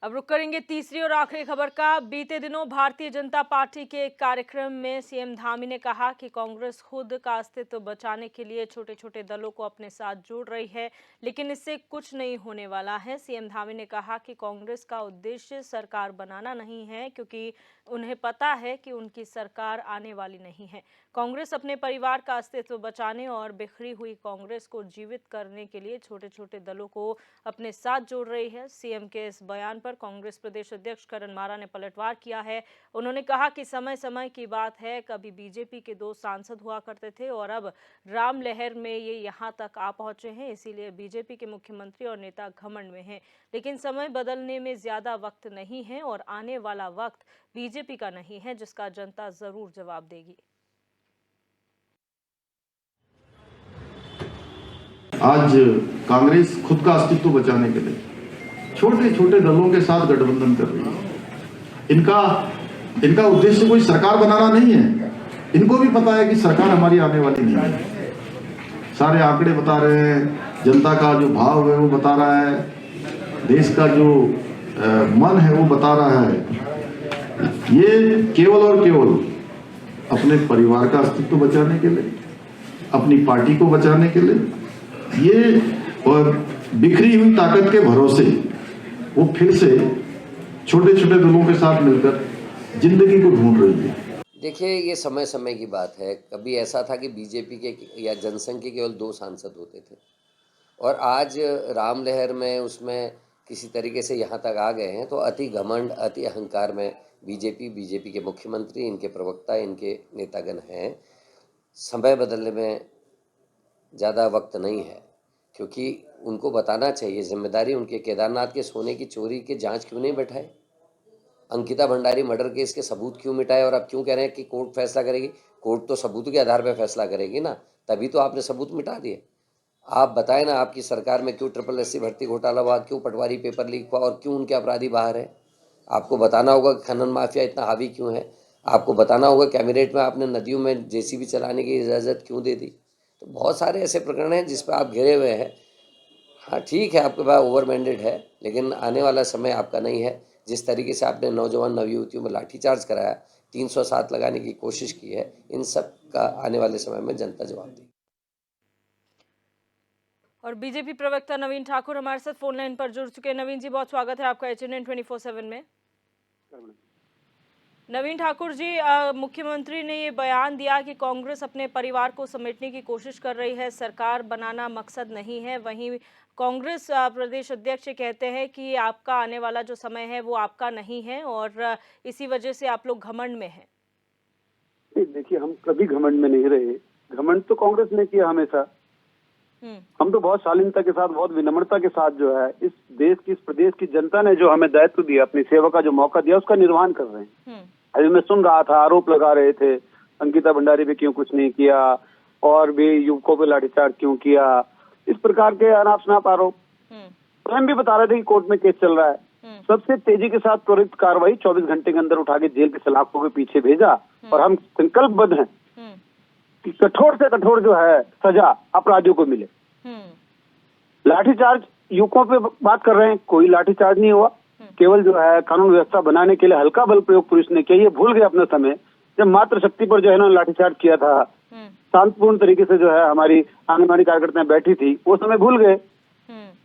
अब रुक करेंगे तीसरी और आखिरी खबर का। बीते दिनों भारतीय जनता पार्टी के एक कार्यक्रम में सीएम धामी ने कहा कि कांग्रेस खुद का अस्तित्व बचाने के लिए छोटे छोटे दलों को अपने साथ जोड़ रही है, लेकिन इससे कुछ नहीं होने वाला है। सीएम धामी ने कहा कि कांग्रेस का उद्देश्य सरकार बनाना नहीं है, क्योंकि उन्हें पता है कि उनकी सरकार आने वाली नहीं है। कांग्रेस अपने परिवार का अस्तित्व बचाने और बिखरी हुई कांग्रेस को जीवित करने के लिए छोटे छोटे दलों को अपने साथ जोड़ रही है। सीएम के इस बयान पर कांग्रेस प्रदेश अध्यक्ष करण मारा ने पलटवार किया है। उन्होंने कहा कि समय समय की बात है, कभी बीजेपी के 2 सांसद हुआ करते थे और अब राम लहर में ये यहाँ तक आ पहुंचे हैं, इसीलिए बीजेपी के मुख्यमंत्री और नेता घमंड में हैं। लेकिन समय बदलने में ज्यादा वक्त नहीं है और आने वाला वक्त बीजेपी का नहीं है, जिसका जनता जरूर जवाब देगी। आज कांग्रेस खुद का अस्तित्व बचाने के लिए छोटे छोटे दलों के साथ गठबंधन कर रही है। इनका उद्देश्य कोई सरकार बनाना नहीं है। इनको भी पता है कि सरकार हमारी आने वाली नहीं है। सारे आंकड़े बता रहे हैं, जनता का जो भाव है वो बता रहा है, देश का जो मन है वो बता रहा है। ये केवल और केवल अपने परिवार का अस्तित्व बचाने के लिए, अपनी पार्टी को बचाने के लिए, ये और बिखरी हुई ताकत के भरोसे वो फिर से छोटे छोटे दलों के साथ मिलकर जिंदगी को ढूंढ रही है। देखिए, ये समय समय की बात है। कभी ऐसा था कि बीजेपी के या जनसंघ के केवल 2 सांसद होते थे और आज राम लहर में उसमें किसी तरीके से यहाँ तक आ गए हैं, तो अति घमंड, अति अहंकार में बीजेपी के मुख्यमंत्री, इनके प्रवक्ता, इनके नेतागण हैं। समय बदलने में ज़्यादा वक्त नहीं है, क्योंकि उनको बताना चाहिए, जिम्मेदारी उनके। केदारनाथ के सोने की चोरी के जांच क्यों नहीं बैठाए? अंकिता भंडारी मर्डर केस के सबूत क्यों मिटाए? और अब क्यों कह रहे हैं कि कोर्ट फैसला करेगी? कोर्ट तो सबूत के आधार पर फैसला करेगी ना, तभी तो आपने सबूत मिटा दिए। आप बताएं ना, आपकी सरकार में क्यों SSSC भर्ती घोटाला हुआ, क्यों पटवारी पेपर लीक हुआ और क्यों उनके अपराधी बाहर है? आपको बताना होगा कि खनन माफिया इतना हावी क्यों है। आपको बताना होगा कैबिनेट में आपने नदियों में JCB चलाने की इजाज़त क्यों दे दी। तो बहुत सारे ऐसे प्रकरण हैं जिस पर आप घिरे हुए हैं। हाँ, ठीक है, आपके पास ओवर मैंडेट है, लेकिन आने वाला समय आपका नहीं है। जिस तरीके से आपने नौजवान नवयुवतियों में लाठीचार्ज कराया, 307 लगाने की कोशिश की है, इन सब का आने वाले समय में जनता जवाब देगी। और बीजेपी प्रवक्ता नवीन ठाकुर हमारे साथ फोन लाइन पर जुड़ चुके हैं। नवीन जी, बहुत स्वागत है आपका HNN 24/7 में। नवीन ठाकुर जी, मुख्यमंत्री ने ये बयान दिया कि कांग्रेस अपने परिवार को समेटने की कोशिश कर रही है, सरकार बनाना मकसद नहीं है। वहीं कांग्रेस प्रदेश अध्यक्ष कहते हैं कि आपका आने वाला जो समय है वो आपका नहीं है और इसी वजह से आप लोग घमंड में हैं। देखिए, हम कभी घमंड में नहीं रहे। घमंड तो कांग्रेस ने किया हमेशा। हम तो बहुत शालीनता के साथ, बहुत विनम्रता के साथ जो है इस देश की, इस प्रदेश की जनता ने जो हमें दायित्व दिया, अपनी सेवा का जो मौका दिया, उसका निर्वहन कर रहे हैं। अभी मैं सुन रहा था, आरोप लगा रहे थे अंकिता भंडारी पे क्यों कुछ नहीं किया और भी युवकों पे लाठीचार्ज क्यों किया, इस प्रकार के अनाप शनाप आरोप। स्वयं भी बता रहे थे कि कोर्ट में केस चल रहा है। सबसे तेजी के साथ त्वरित कार्रवाई 24 घंटे के अंदर उठा के जेल के सलाखों के पीछे भेजा और हम संकल्पबद्ध हैं कि कठोर से कठोर जो है सजा अपराधियों को मिले। लाठीचार्ज युवकों पे बात कर रहे हैं, कोई लाठीचार्ज नहीं हुआ। केवल जो है कानून व्यवस्था बनाने के लिए हल्का बल प्रयोग पुलिस ने किया। ये भूल गए अपने समय जब मात्र शक्ति पर जो है ना लाठीचार्ज किया था, शांतिपूर्ण तरीके से जो है हमारी आंगनबाड़ी कार्यकर्ताएं बैठी थी, वो समय भूल गए।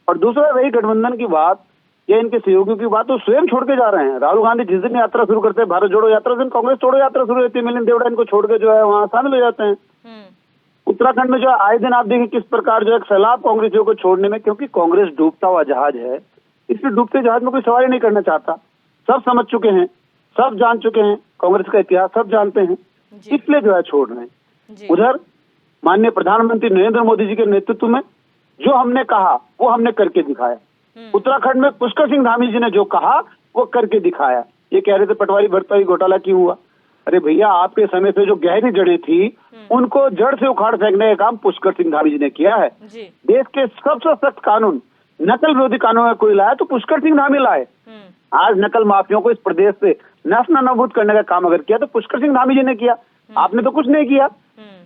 और दूसरा रही गठबंधन की बात या इनके सहयोगियों की बात, तो स्वयं छोड़ के जा रहे हैं। राहुल गांधी जिस दिन यात्रा शुरू करते हैं, भारत जोड़ो यात्रा, उस दिन कांग्रेस छोड़ो यात्रा शुरू होती है। मिलिंद देवड़ा इनको छोड़ के जो है वहाँ शामिल हो जाते हैं। उत्तराखंड में जो आए दिन आप देखें किस प्रकार जो है सैलाब कांग्रेसियों को छोड़ने में, क्योंकि कांग्रेस डूबता हुआ जहाज है। इसलिए डूबते जहाज में कोई सवारी नहीं करना चाहता। सब समझ चुके हैं, सब जान चुके हैं, कांग्रेस का इतिहास सब जानते हैं, इसलिए जो है छोड़ रहे हैं। उधर माननीय प्रधानमंत्री नरेंद्र मोदी जी के नेतृत्व में जो हमने कहा वो हमने करके दिखाया। उत्तराखंड में पुष्कर सिंह धामी जी ने जो कहा वो करके दिखाया। ये कह रहे थे पटवारी भर्ती घोटाला क्यों हुआ? अरे भैया, आपके समय से जो गहरी जड़ें थी उनको जड़ से उखाड़ फेंकने का काम पुष्कर सिंह धामी जी ने किया है। देश के सबसे सख्त कानून, नकल विरोधी कानून में कोई लाया तो पुष्कर सिंह धामी लाए। आज नकल माफियों को इस प्रदेश से नस्ल नाबूद करने का काम अगर किया तो पुष्कर सिंह धामी जी ने किया। आपने तो कुछ नहीं किया।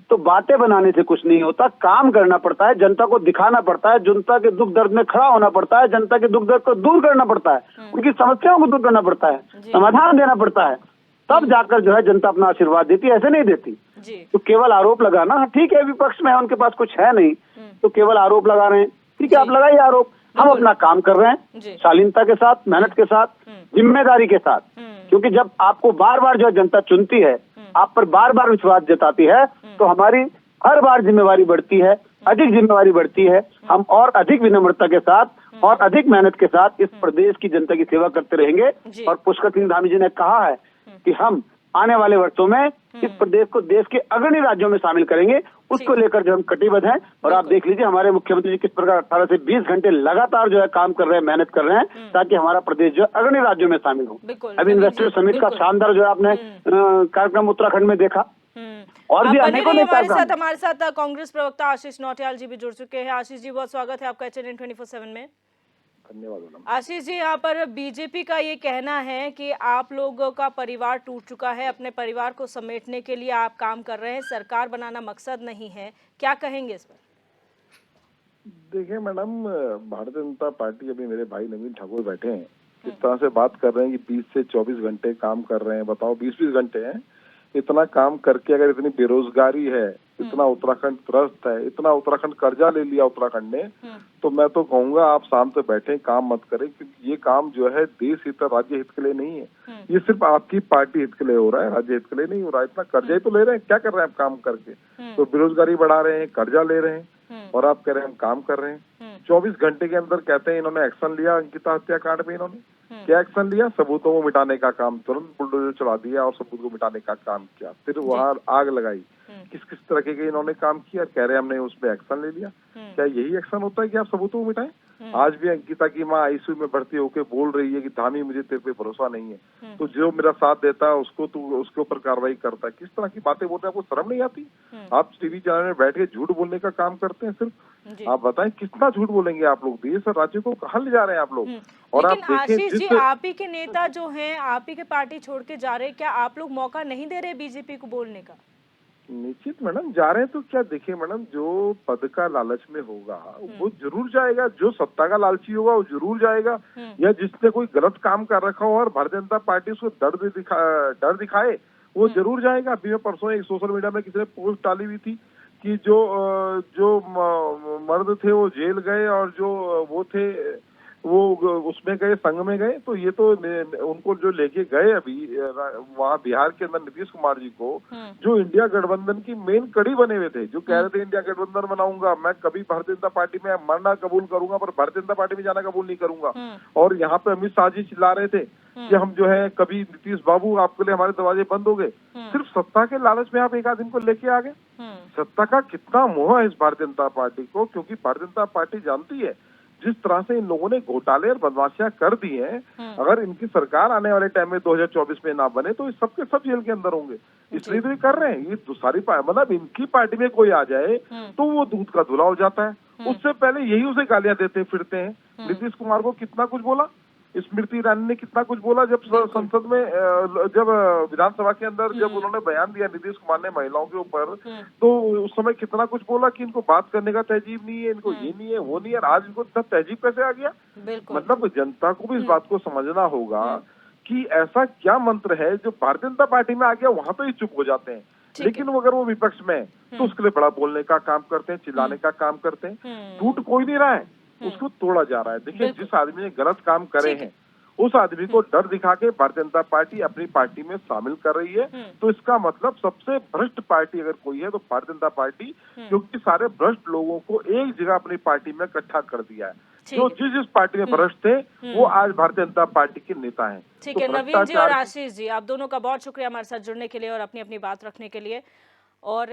तो बातें बनाने से कुछ नहीं होता, काम करना पड़ता है, जनता को दिखाना पड़ता है, जनता के दुख दर्द में खड़ा होना पड़ता है, जनता के दुख दर्द को दूर करना पड़ता है, उनकी समस्याओं को दूर करना पड़ता है, समाधान देना पड़ता है, तब जाकर जो है जनता अपना आशीर्वाद देती है, ऐसे नहीं देती। तो केवल आरोप लगाना, ठीक है विपक्ष में है, उनके पास कुछ है नहीं तो केवल आरोप लगा रहे हैं, ठीक है आप लगाइए आरोप, हम अपना काम कर रहे हैं शालीनता के साथ, मेहनत के साथ, जिम्मेदारी के साथ, क्योंकि जब आपको बार बार जो जनता चुनती है, आप पर बार बार विश्वास जताती है, तो हमारी हर बार जिम्मेवारी बढ़ती है, अधिक जिम्मेवारी बढ़ती है, हम और अधिक विनम्रता के साथ और अधिक मेहनत के साथ इस प्रदेश की जनता की सेवा करते रहेंगे। और पुष्कर सिंह धामी जी ने कहा है कि हम आने वाले वर्षों में इस प्रदेश को देश के अग्रणी राज्यों में शामिल करेंगे, उसको लेकर जो हम कटिबद्ध हैं। और आप देख लीजिए हमारे मुख्यमंत्री जी किस प्रकार 18 से 20 घंटे लगातार जो है काम कर रहे हैं, मेहनत कर रहे हैं, ताकि हमारा प्रदेश जो अग्रणी राज्यों में शामिल हो। अभी इन्वेस्टर समिट का शानदार जो है आपने कार्यक्रम उत्तराखंड में देखा, और भी अनेकों ने हमारे साथ कांग्रेस प्रवक्ता आशीष नौटियाल जी भी जुड़ चुके हैं। आशीष जी बहुत स्वागत है आपका HNN 24/7 में। धन्यवाद। आशीष जी, यहाँ पर बीजेपी का ये कहना है कि आप लोगों का परिवार टूट चुका है, अपने परिवार को समेटने के लिए आप काम कर रहे हैं, सरकार बनाना मकसद नहीं है, क्या कहेंगे इस पर? देखिए मैडम, भारतीय जनता पार्टी, अभी मेरे भाई नवीन ठाकुर बैठे हैं, इस तरह से बात कर रहे हैं कि 20 से 24 घंटे काम कर रहे हैं। बताओ 20-20 घंटे हैं, इतना काम करके अगर इतनी बेरोजगारी है, इतना उत्तराखंड त्रस्त है, इतना उत्तराखंड कर्जा ले लिया उत्तराखंड ने, तो मैं तो कहूंगा आप शाम से बैठे काम मत करें, क्योंकि ये काम जो है देश हित राज्य हित के लिए नहीं है, ये सिर्फ आपकी पार्टी हित के लिए हो रहा है, राज्य हित के लिए नहीं हो रहा है। इतना कर्जा ही तो ले रहे हैं, क्या कर रहे हैं आप काम करके? तो बेरोजगारी बढ़ा रहे हैं, कर्जा ले रहे हैं, और आप कह रहे हैं हम काम कर रहे हैं। 24 घंटे के अंदर कहते हैं इन्होंने एक्शन लिया अंकिता हत्याकांड में। इन्होंने क्या एक्शन लिया? सबूतों को मिटाने का काम, तुरंत बुलडोजर चला दिया और सबूत को मिटाने का काम किया, फिर वहां आग लगाई। किस किस तरह के इन्होंने काम किया, कह रहे हमने उस पर एक्शन ले लिया। क्या यही एक्शन होता है कि आप सबूतों को मिटाएं? आज भी अंकिता की माँ आईसीयू में भर्ती होकर बोल रही है कि धामी मुझे तेरे पे भरोसा नहीं है, तो जो मेरा साथ देता है उसको तू उसके ऊपर कार्रवाई करता है। किस तरह की बातें बोलते हैं, आपको शर्म नहीं आती? आप टीवी चैनल में बैठ के झूठ बोलने का काम करते हैं सिर्फ। आप बताएं कितना झूठ बोलेंगे आप लोग? देश और राज्य को कहाँ ले जा रहे हैं आप लोग? और आप देखें, आशीष जी, आप ही के नेता जो हैं, आप ही के पार्टी छोड़ के जा रहे हैं, क्या आप लोग मौका नहीं दे रहे बीजेपी को बोलने का? निश्चित मैडम, जा रहे हैं तो क्या, देखिए मैडम, जो पद का लालच में होगा वो जरूर जाएगा, जो सत्ता का लालची होगा वो जरूर जाएगा, या जिसने कोई गलत काम कर रखा हो और भारतीय जनता पार्टी उसको डर दिखाए वो जरूर जाएगा। अभी मैं परसों एक सोशल मीडिया में किसी ने पोस्ट डाली हुई थी कि जो मर्द थे वो जेल गए और जो वो थे वो उसमें गए, संघ में गए, तो ये तो उनको जो लेके गए अभी वहाँ बिहार के अंदर नीतीश कुमार जी को, जो इंडिया गठबंधन की मेन कड़ी बने हुए थे, जो कह रहे थे इंडिया गठबंधन बनाऊंगा मैं, कभी भारतीय जनता पार्टी में मरना कबूल करूंगा पर भारतीय जनता पार्टी में जाना कबूल नहीं करूंगा। और यहाँ पे अमित शाह जी चिल्ला रहे थे कि हम जो है कभी नीतीश बाबू आपके लिए हमारे दरवाजे बंद हो गए। सिर्फ सत्ता के लालच में आप एक आदमी को लेके आ गए। सत्ता का कितना मोह है इस भारतीय जनता पार्टी को, क्योंकि भारतीय जनता पार्टी जानती है जिस तरह से इन लोगों ने घोटाले और बदमाशियां कर दी हैं, अगर इनकी सरकार आने वाले टाइम में 2024 में ना बने तो सबके सब जेल के अंदर होंगे। इसलिए तो ये कर रहे हैं। ये सारी मतलब इनकी पार्टी में कोई आ जाए तो वो दूध का धुला हो जाता है। उससे पहले यही उसे गालियां देते फिरते हैं। नीतीश कुमार को कितना कुछ बोला, स्मृति ईरानी ने कितना कुछ बोला जब संसद में, जब विधानसभा के अंदर जब उन्होंने बयान दिया नीतीश कुमार ने महिलाओं के ऊपर, तो उस समय कितना कुछ बोला कि इनको बात करने का तहजीब नहीं है, इनको ये नहीं है वो नहीं है। आज इनको इतना तहजीब कैसे आ गया? मतलब जनता को भी इस बात को समझना होगा कि ऐसा क्या मंत्र है जो भारतीय जनता पार्टी में आ गया, वहां तो ही चुप हो जाते हैं, लेकिन अगर वो विपक्ष में तो उसके लिए बड़ा बोलने का काम करते हैं, चिल्लाने का काम करते हैं। टूट कोई नहीं रहा है, उसको तोड़ा जा रहा है। देखिए जिस आदमी ने गलत काम करे हैं उस आदमी को डर दिखा के भारतीय जनता पार्टी अपनी पार्टी में शामिल कर रही है, तो इसका मतलब सबसे भ्रष्ट पार्टी अगर कोई है तो भारतीय जनता पार्टी, क्योंकि सारे भ्रष्ट लोगों को एक जगह अपनी पार्टी में इकट्ठा कर दिया है। जो जिस पार्टी में भ्रष्ट थे वो आज भारतीय जनता पार्टी के नेता हैं। ठीक है, नवीन जी और आशीष जी, आप दोनों का बहुत शुक्रिया हमारे साथ जुड़ने के लिए और अपनी अपनी बात रखने के लिए। और